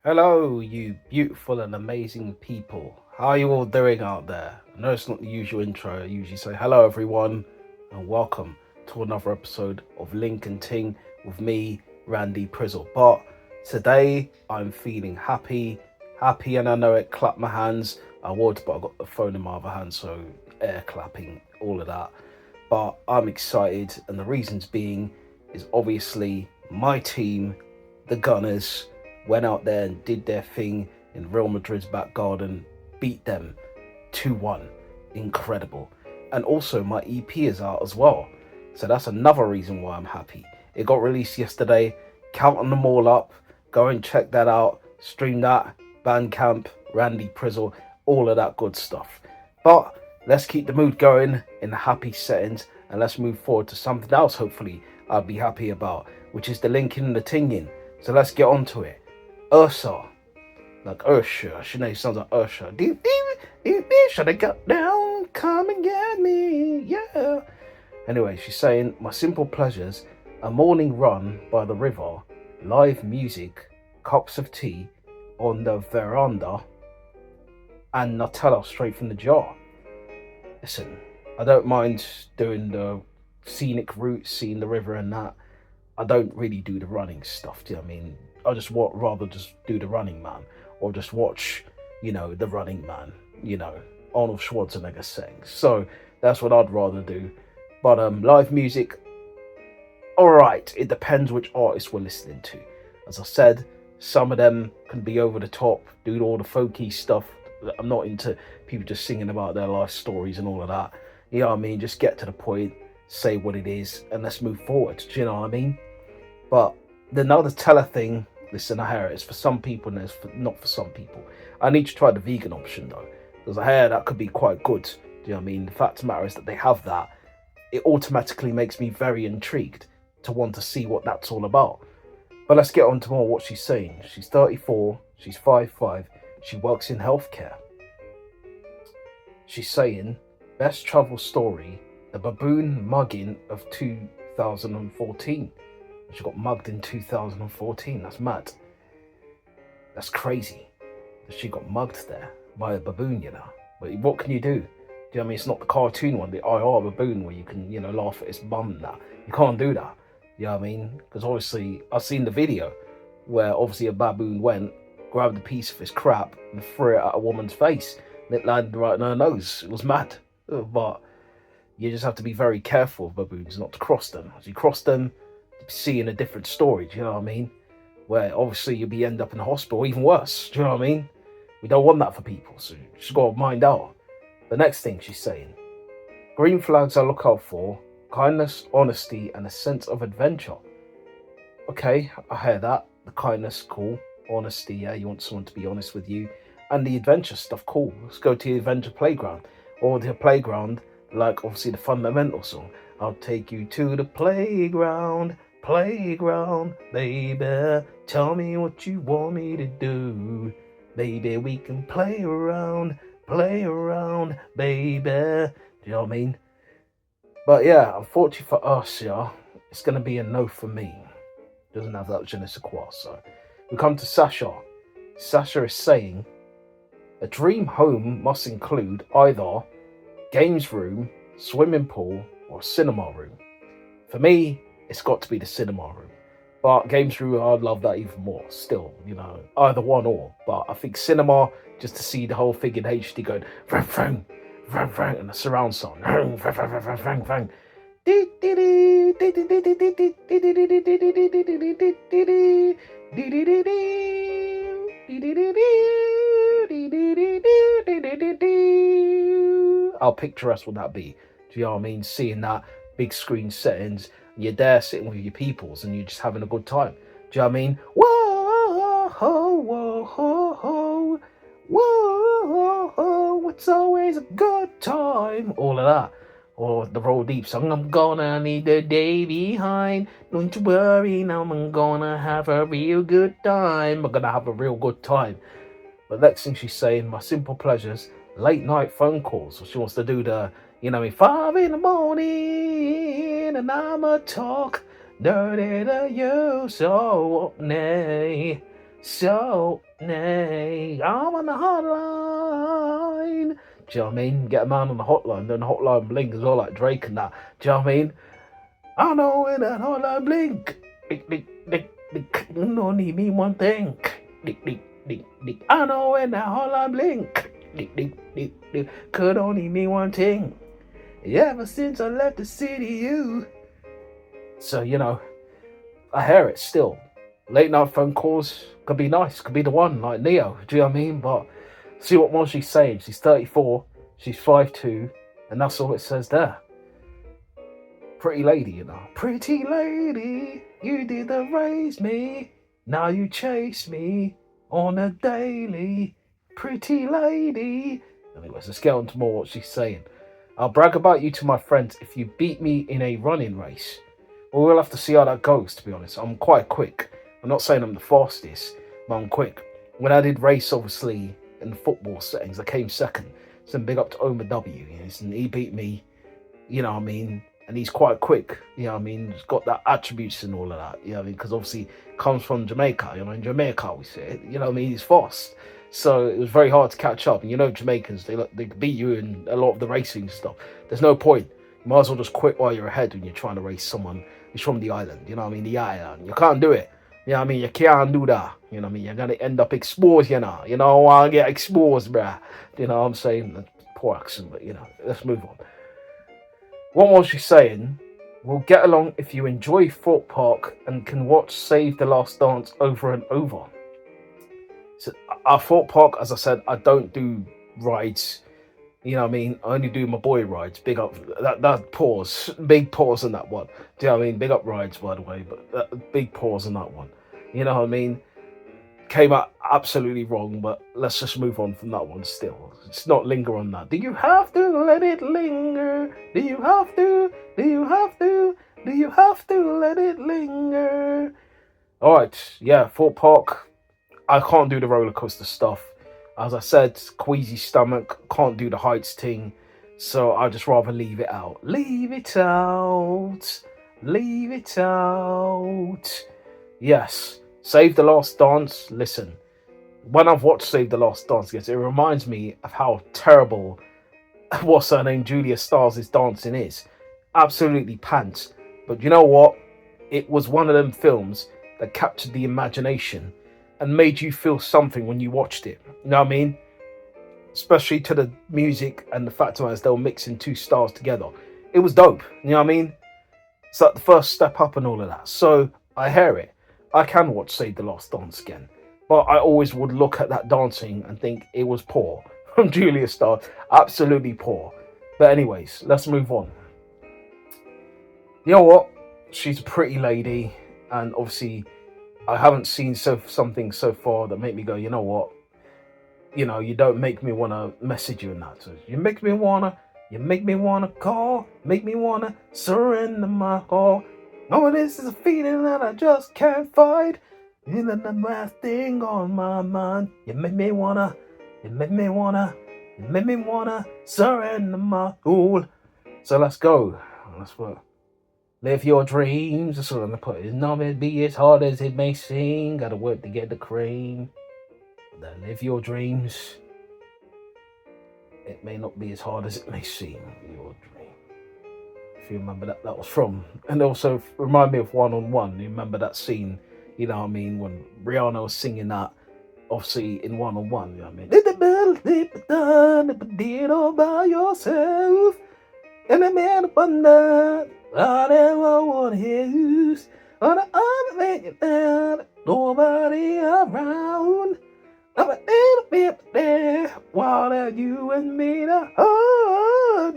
Hello, you beautiful and amazing people. How are you all doing out there? I know it's not the usual intro. I usually say hello, everyone, and welcome to another episode of Link and Ting with me, Randy Prizzle. But today I'm feeling happy, and I know it. Clap my hands. I would, but I got the phone in my other hand, so air clapping, all of that. But I'm excited, and the reasons being is obviously my team, the Gunners, went out there and did their thing in Real Madrid's back garden, beat them 2-1. Incredible. And also, my EP is out as well. So that's another reason why I'm happy. It got released yesterday. Counting them all up. Go and check that out. Stream that. Bandcamp, Randy Prizzle, all of that good stuff. But let's keep the mood going in the happy settings and let's move forward to something else, hopefully, I'll be happy about, which is the linking and the tinging. So let's get on to it. Ursa, like Ursha, Sinead sounds like Ursha. Should I get down? Come and get me, yeah. Anyway, she's saying, my simple pleasures, a morning run by the river, live music, cups of tea on the veranda, and Nutella straight from the jar. Listen, I don't mind doing the scenic route, seeing the river and that. I don't really do the running stuff, do you know what I mean? I just rather just do the Running Man, or just watch, the Running Man, Arnold Schwarzenegger saying. So that's what I'd rather do. But live music, alright, it depends which artist we're listening to. As I said, some of them can be over the top, do all the folky stuff. I'm not into people just singing about their life stories and all of that. You know what I mean? Just get to the point, say what it is, and let's move forward. Do you know what I mean? But the Nutella thing, listen, I hear it's for some people and it's not for some people. I need to try the vegan option though, because I hear that could be quite good. Do you know what I mean? The fact of the matter is that they have that. It automatically makes me very intrigued to want to see what that's all about. But let's get on to more what she's saying. She's 34, she's 5'5", she works in healthcare. She's saying, best travel story, the baboon mugging of 2014. She got mugged in 2014. That's mad. That's crazy. She got mugged there by a baboon, But what can you do? Do you know what I mean? It's not the cartoon one, the IR baboon, where you can, laugh at its bum and that. You can't do that. You know what I mean? Because obviously, I've seen the video where obviously a baboon went, grabbed a piece of his crap and threw it at a woman's face. And it landed right in her nose. It was mad. But you just have to be very careful of baboons not to cross them. As you cross them, seeing a different story, do you know what I mean? Where obviously you'll be end up in the hospital, even worse, do you know what I mean? We don't want that for people, so you just got to mind out. The next thing she's saying, green flags I look out for, kindness, honesty, and a sense of adventure. Okay, I hear that. The kindness, cool. Honesty, yeah, you want someone to be honest with you. And the adventure stuff, cool. Let's go to the adventure playground. Or the playground, like obviously the fundamental song. I'll take you to the playground, baby. Tell me what you want me to do. Baby, we can play around, baby. Do you know what I mean? But yeah, unfortunately for us, yeah, it's going to be a no for me. Doesn't have that je ne sais quoi. So we come to Sasha. Sasha is saying, a dream home must include either games room, swimming pool, or cinema room. For me, it's got to be the cinema room. But games room, I'd love that even more. Still, either one or. But I think cinema, just to see the whole thing in HD going, vrang, vrang, vrang, vrang, and the surround sound, vrang, vrang, vrang, vrang, how picturesque would that be? Do you know what I mean? Seeing that big screen settings, you're there sitting with your peoples and you're just having a good time. Do you know what I mean? Whoa, ho, whoa, ho, ho, whoa, ho, it's always a good time. All of that. Or the Roll Deep song, I'm gonna need the day behind. Don't you worry, now I'm gonna have a real good time. I'm gonna have a real good time. But next thing she's saying, my simple pleasures, late night phone calls. So she wants to do the, 5 in the morning, and I'ma talk dirty to you, so nay. So, nay, I'm on the hotline. Do you know what I mean? Get a man on the hotline, then the hotline blink as well, like Drake and that. Do you know what I mean? I know when that hotline blink. Dick, dick, dick, dick. No need me one thing. Dick, dick, dick, dick. I know when that hotline blink. Dick, dick, dick, dick. Could only mean one thing. Ever since I left the city, you. So, I hear it still. Late night phone calls could be nice, could be the one, like Neo, do you know what I mean? But see what more she's saying. She's 34, she's 5'2", and that's all it says there. Pretty lady, Pretty lady, you didn't raise me, now you chase me on a daily. Pretty lady. Anyways, let's get on to more what she's saying. I'll brag about you to my friends if you beat me in a running race. Well, we'll have to see how that goes, to be honest. I'm quite quick. I'm not saying I'm the fastest, but I'm quick. When I did race, obviously, in the football settings, I came second. So big up to Omar W. And he beat me, you know what I mean? And he's quite quick, you know what I mean? He's got that attributes and all of that, you know what I mean? Because obviously comes from Jamaica, in Jamaica we say it, you know what I mean? He's fast. So it was very hard to catch up. And Jamaicans, they beat you in a lot of the racing stuff. There's no point. You might as well just quit while you're ahead when you're trying to race someone who's from the island, you know what I mean? The island. You can't do it. You know what I mean? You can't do that. You know what I mean? You're going to end up exposed, You know, I'll get exposed, bruh. You know what I'm saying? Poor accent, but, let's move on. What was she saying? We'll get along if you enjoy Thorpe Park and can watch Save the Last Dance over and over. So, at Thorpe Park, as I said, I don't do rides. You know what I mean? I only do my boy rides. Big up. That pause. Big pause on that one. Do you know what I mean? Big up rides, by the way. But big pause on that one. You know what I mean? Came out absolutely wrong, but let's just move on from that one still. Let's not linger on that. Do you have to let it linger? Do you have to? Do you have to? Do you have to let it linger? Alright, yeah, Thorpe Park. I can't do the roller coaster stuff. As I said, queasy stomach, can't do the heights thing. So I'd just rather leave it out. Leave it out. Leave it out. Yes. Save the Last Dance. Listen, when I've watched Save the Last Dance, it reminds me of how terrible, what's her name, Julia Stiles' dancing is. Absolutely pants. But you know what? It was one of them films that captured the imagination and made you feel something when you watched it. You know what I mean? Especially to the music and the fact as they were mixing two styles together. It was dope. You know what I mean? It's like the first step up and all of that. So I hear it. I can watch Save the Last Dance again. But I always would look at that dancing and think it was poor. From Julia Stiles. Absolutely poor. But anyways, let's move on. You know what? She's a pretty lady. And obviously, I haven't seen something so far that made me go, you know what? You don't make me want to message you and that. So you make me want to call. Make me want to surrender my all. Oh, this is a feeling that I just can't fight. And then the last thing on my mind. You make me wanna surrender my all. So let's go. Let's work. Live your dreams. That's what I'm gonna put. It's not gonna be as hard as it may seem. Gotta work to get the cream. Then live your dreams. It may not be as hard as it may seem. Your dream. If you remember that was from. And also remind me of One on One. You remember that scene, you know what I mean, when Rihanna was singing that, obviously in One on One, you know what I mean? Did all by yourself. And the man wonder, I never want to use on the other man down, nobody around. I'm a little bit there, while you and me now,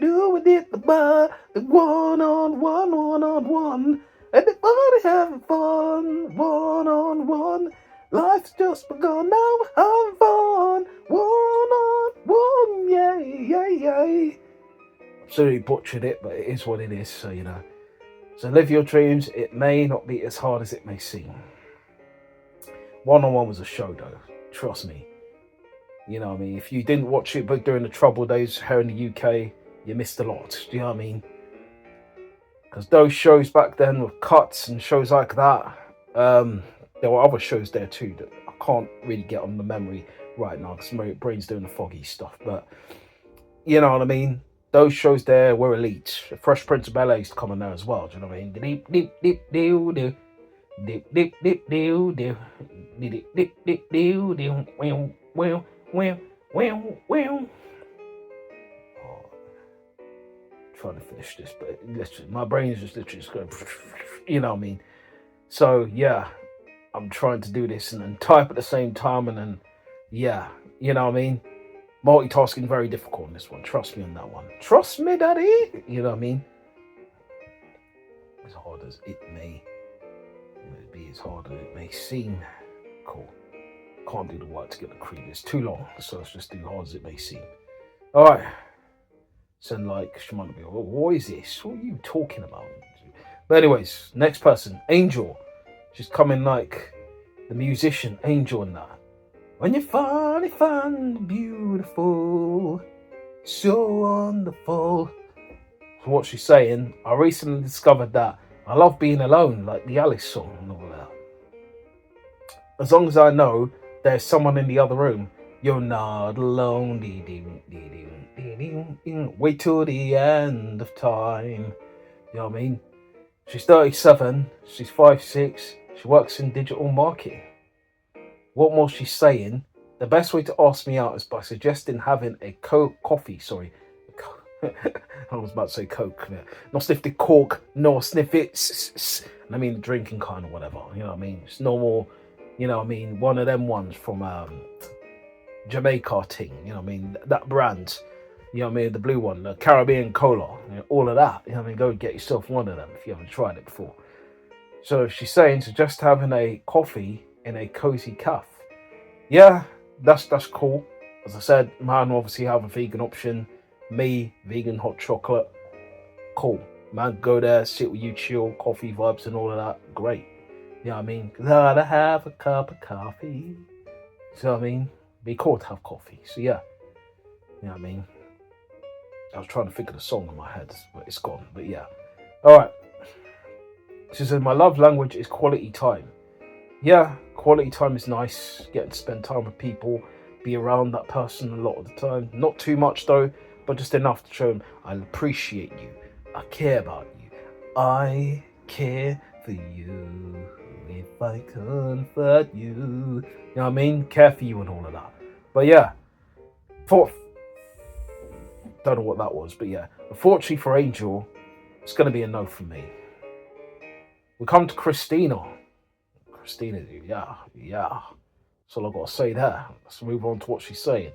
doing it the one on one, everybody having fun, one on one. Life's just begun, now we're having fun, one on one, yay. Absolutely butchered it, but it is what it is, so So live your dreams. It may not be as hard as it may seem. One on One was a show, though. Trust me. You know what I mean? If you didn't watch it but during the troubled days here in the UK, you missed a lot. Do you know what I mean? Because those shows back then were cuts and shows like that. There were other shows there too that I can't really get on the memory right now because my brain's doing the foggy stuff. But you know what I mean? Those shows there were elite. Fresh Prince of Bel Air used to come on there as well. Do you know what I mean? Deep, deep, deep, deep, deep. Dip dip dip dip dip dip dip dip dip dip wow wow wow wow wow. Trying to finish this, but literally, my brain is just literally just going. You know what I mean? So yeah, I'm trying to do this and then type at the same time, and then yeah, you know what I mean? Multitasking very difficult on this one. Trust me on that one. Trust me, daddy. You know what I mean? As hard as it may be, as hard as it may seem. Cool. Can't do the white to get the cream. It's too long, so let's just do hard as it may seem. All right. So like, she might be, oh, what is this? What are you talking about? But anyways, next person, Angel. She's coming like the musician Angel in that. When you finally find beautiful, so wonderful. So what she's saying, I recently discovered that I love being alone, like the Alice song and all that. As long as I know there's someone in the other room, you're not alone. Wait till the end of time. You know what I mean? She's 37, she's 5'6", she works in digital marketing. What more she's saying, the best way to ask me out is by suggesting having a coffee. Sorry. I was about to say Coke. Not sniff the cork, nor sniff it. I mean the drinking kind or whatever. You know what I mean? It's normal, you know what I mean? One of them ones from Jamaica Ting. You know what I mean? That brand. You know what I mean? The blue one, the Caribbean Cola. You know, all of that. You know what I mean? Go get yourself one of them if you haven't tried it before. So she's saying suggest having a coffee in a cozy cafe. Yeah, that's cool. As I said, man, obviously have a vegan option. Me, vegan hot chocolate. Cool. Man, go there, sit with you, chill, coffee vibes and all of that. Great. You know what I mean? Gotta have a cup of coffee. So I mean, be cool to have coffee. So yeah. You know what I mean? I was trying to think of the song in my head, but it's gone. But yeah. Alright. She said, my love language is quality time. Yeah, quality time is nice. Getting to spend time with people, be around that person a lot of the time. Not too much though, but just enough to show them I appreciate you. I care about you. I care for you. If I comfort you. You know what I mean? Care for you and all of that. But yeah. Don't know what that was, but yeah. Unfortunately for Angel, it's going to be a no from me. We come to Christina. Christina, yeah. That's all I've got to say there. Let's move on to what she's saying.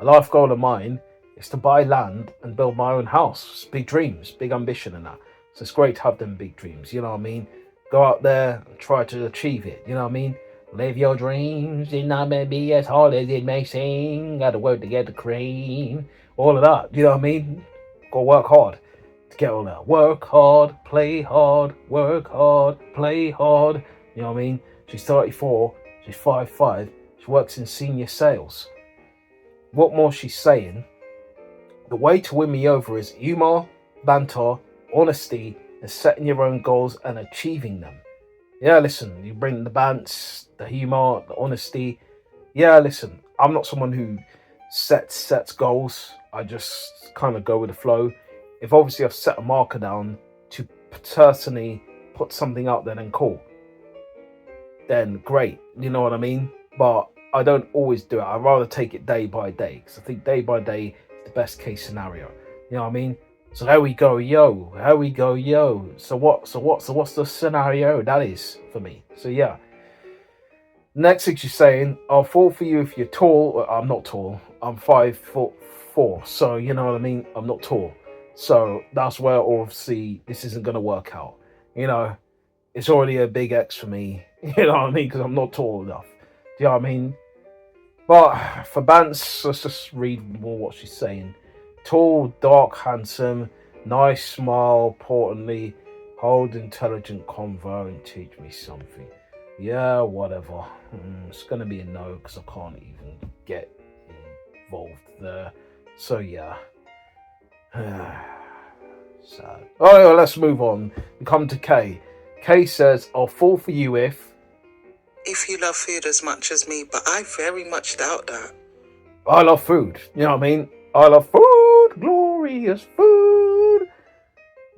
A life goal of mine is to buy land and build my own house. It's big dreams, big ambition and that. So it's great to have them big dreams, you know what I mean? Go out there and try to achieve it, you know what I mean? Live your dreams, it not may be as hard as it may seem. Gotta work to get the cream. All of that, you know what I mean? Gotta work hard to get all that. Work hard, play hard, work hard, play hard. You know what I mean? She's 34, she's 5'5", she works in senior sales. What more she's saying, the way to win me over is humor, banter, honesty, and setting your own goals and achieving them. Yeah, listen, you bring the bants, the humor, the honesty. Yeah, listen, I'm not someone who sets goals. I just kind of go with the flow. If obviously I've set a marker down to personally put something out there, then cool. Then great, you know what I mean? But I don't always do it. I'd rather take it day by day because I think day by day is the best case scenario. You know what I mean? So there we go, yo. There we go, yo. So what's the scenario that is for me? So yeah. Next thing she's saying, I'll fall for you if you're tall. Well, I'm not tall. I'm 5'4". So you know what I mean? I'm not tall. So that's where obviously this isn't gonna work out. You know, it's already a big X for me. You know what I mean? Because I'm not tall enough. Do you know what I mean? But for Bance, let's just read more what she's saying. Tall, dark, handsome, nice smile, importantly, hold intelligent convo and teach me something. Yeah, whatever. It's going to be a no because I can't even get involved there. So yeah. Sad. Oh, let's move on. We come to Kay. Kay says, I'll fall for you if... if you love food as much as me, but I very much doubt that. I love food. You know what I mean? I love food, glorious food.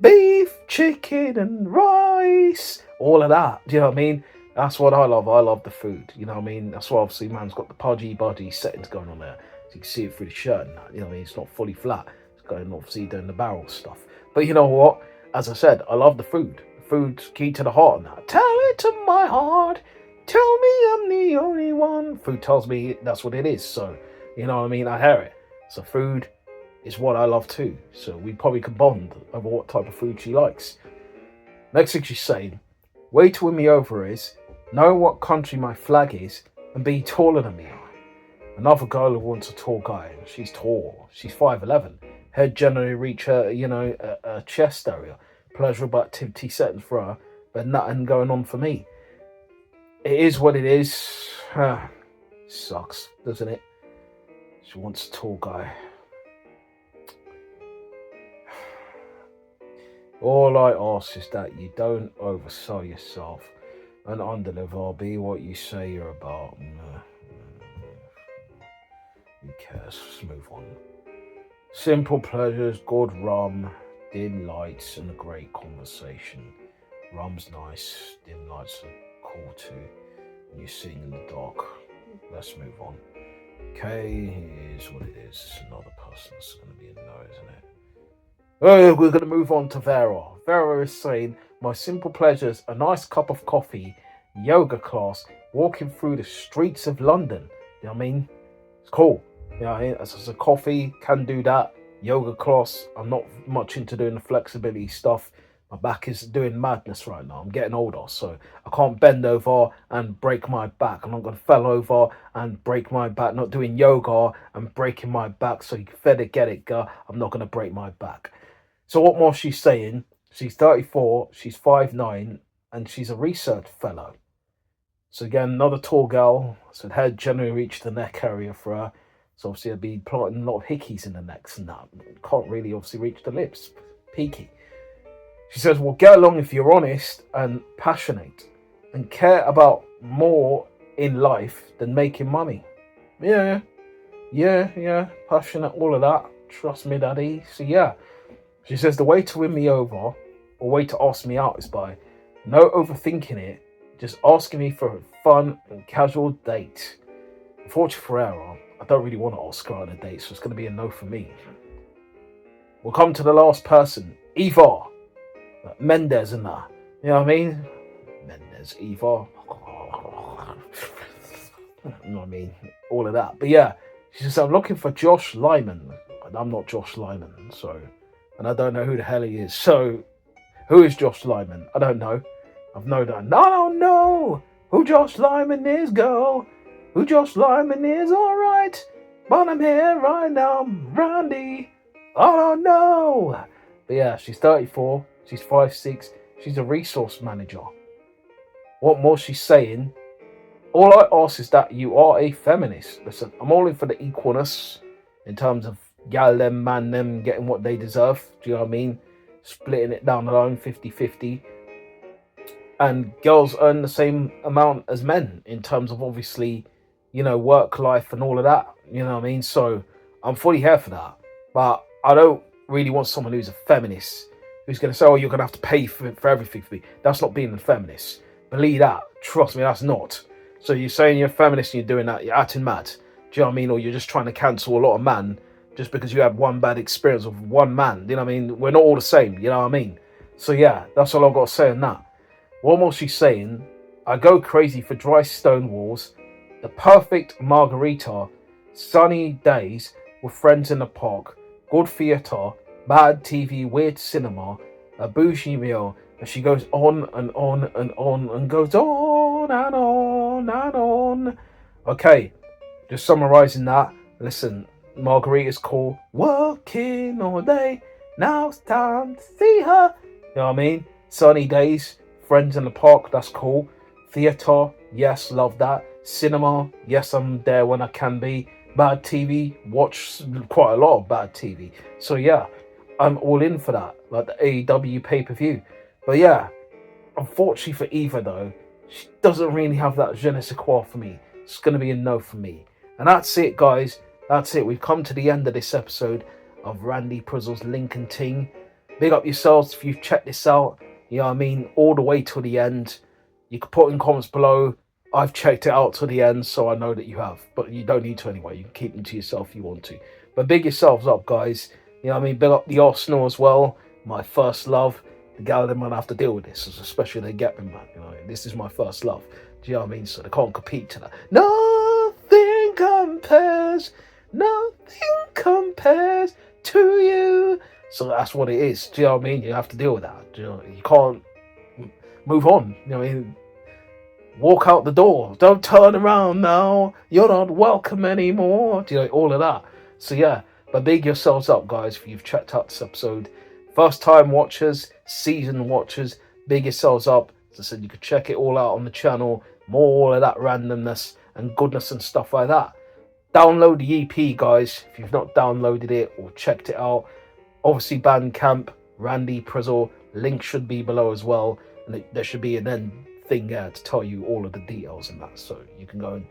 Beef, chicken, and rice. All of that. Do you know what I mean? That's what I love. I love the food. You know what I mean? That's why obviously man's got the pudgy body settings going on there. So you can see it through the shirt and that. You know what I mean? It's not fully flat. It's going obviously doing the barrel stuff. But you know what? As I said, I love the food. Food's key to the heart and that. Tell it to my heart. Tell me I'm the only one. Food tells me that's what it is. So, you know what I mean? I hear it. So food is what I love too. So we probably can bond over what type of food she likes. Next thing she's saying, way to win me over is know what country my flag is and be taller than me. Another girl who wants a tall guy. She's tall. She's 5'11". Head generally reach her, a chest area. Pleasurable activity setting for her, but nothing going on for me. It is what it is. Sucks, doesn't it? She wants a tall guy. All I ask is that you don't oversell yourself and underdeliver. Be what you say you're about. Who cares? Let's move on. Simple pleasures, good rum, dim lights, and a great conversation. Rum's nice, dim lights are cool too. And you're sitting in the dark. Let's move on. Okay, here's what it is. Another person that's going to be a no, isn't it? We're going to move on to Vera. Vera is saying, my simple pleasures, a nice cup of coffee, yoga class, walking through the streets of London. You know what I mean? It's cool. You know what I mean? As a coffee, can do that. Yoga class, I'm not much into doing the flexibility stuff. My back is doing madness right now. I'm getting older, so I can't bend over and break my back. I'm not going to fell over and break my back. Not doing yoga and breaking my back. So you can better get it, girl. I'm not going to break my back. So what more she's saying? She's 34, she's 5'9", and she's a research fellow. So again, another tall girl. So the head generally reach the neck area for her. So obviously I'd be planting a lot of hickeys in the necks and that. Can't really obviously reach the lips. Peaky. She says, well, get along if you're honest and passionate and care about more in life than making money. Yeah. Passionate, all of that. Trust me, daddy. So yeah. She says the way to win me over or way to ask me out is by no overthinking it, just asking me for a fun and casual date. Unfortunately for her, I don't really want to ask her on a date, so it's going to be a no for me. We'll come to the last person, Eva. Mendez and that. You know what I mean? Mendez, Eva. You know what I mean? All of that. But yeah, she says, I'm looking for Josh Lyman. And I'm not Josh Lyman, so... And I don't know who the hell he is. So, who is Josh Lyman? I don't know. I've no doubt. I don't know who Josh Lyman is, girl. Who Josh Lyman is, alright. But I'm here right now, Randy. I don't know. But yeah, she's 34. She's 5'6". She's a resource manager. What more she's saying? All I ask is that you are a feminist. Listen, I'm all in for the equalness in terms of gal them, man them, getting what they deserve. Do you know what I mean? Splitting it down the line, 50-50. And girls earn the same amount as men in terms of obviously, work life and all of that. You know what I mean? So I'm fully here for that. But I don't really want someone who's a feminist who's going to say, oh, you're going to have to pay for everything for me. That's not being a feminist. Believe that. Trust me, that's not. So you're saying you're a feminist and you're doing that, you're acting mad. Do you know what I mean? Or you're just trying to cancel a lot of man just because you had one bad experience with one man. You know what I mean? We're not all the same. You know what I mean? So yeah, that's all I've got to say on that. What more she's saying, I go crazy for dry stone walls, the perfect margarita, sunny days with friends in the park, good theatre, bad TV, weird cinema, a bougie meal, and she goes on and on and on and goes on and on and on. Okay, just summarising that. Listen, margarita's cool. Working all day, now it's time to see her. You know what I mean? Sunny days, friends in the park, that's cool. Theatre, yes, love that. Cinema, yes, I'm there when I can be. Bad TV, watch quite a lot of bad TV. So yeah, I'm all in for that, like the AEW pay-per-view. But yeah, unfortunately for Eva though, she doesn't really have that je ne sais quoi for me. It's going to be a no for me. And that's it, guys. That's it. We've come to the end of this episode of Randy Prizzle's Lincoln Ting. Big up yourselves if you've checked this out. You know what I mean? All the way till the end. You can put in comments below. I've checked it out to the end, so I know that you have. But you don't need to anyway. You can keep them to yourself if you want to. But big yourselves up, guys. You know what I mean? Big up the Arsenal as well. My first love. The Gallagher man have to deal with this, especially they get me, man. You know, this is my first love. Do you know what I mean? So they can't compete to that. Nothing compares to you. So that's what it is. Do you know what I mean? You have to deal with that. Do you know, you can't move on. You know what I mean? Walk out the door. Don't turn around now. You're not welcome anymore. Do you know, all of that. So yeah, but big yourselves up, guys, if you've checked out this episode. First time watchers, season watchers, big yourselves up. As I said, you could check it all out on the channel. More all of that randomness and goodness and stuff like that. Download the EP, guys, if you've not downloaded it or checked it out. Obviously, Bandcamp, Randy Prizzle, link should be below as well. And there should be an end thing there to tell you all of the details and that. So you can go and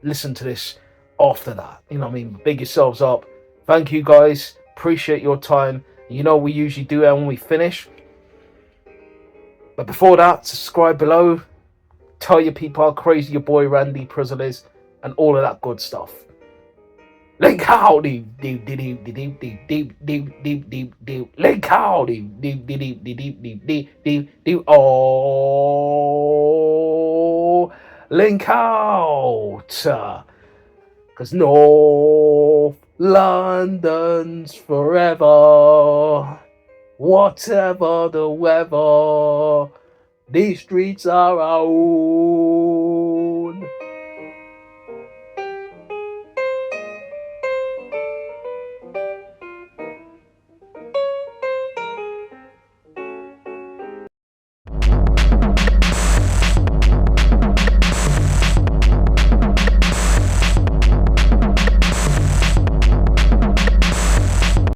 listen to this after that. You know what I mean? Big yourselves up. Thank you, guys. Appreciate your time. You know we usually do that when we finish. But before that, subscribe below. Tell your people how crazy your boy Randy Prizzle is. And all of that good stuff. Link out. Link out. Oh. Link out. Because North London's forever. Whatever the weather, these streets are our own.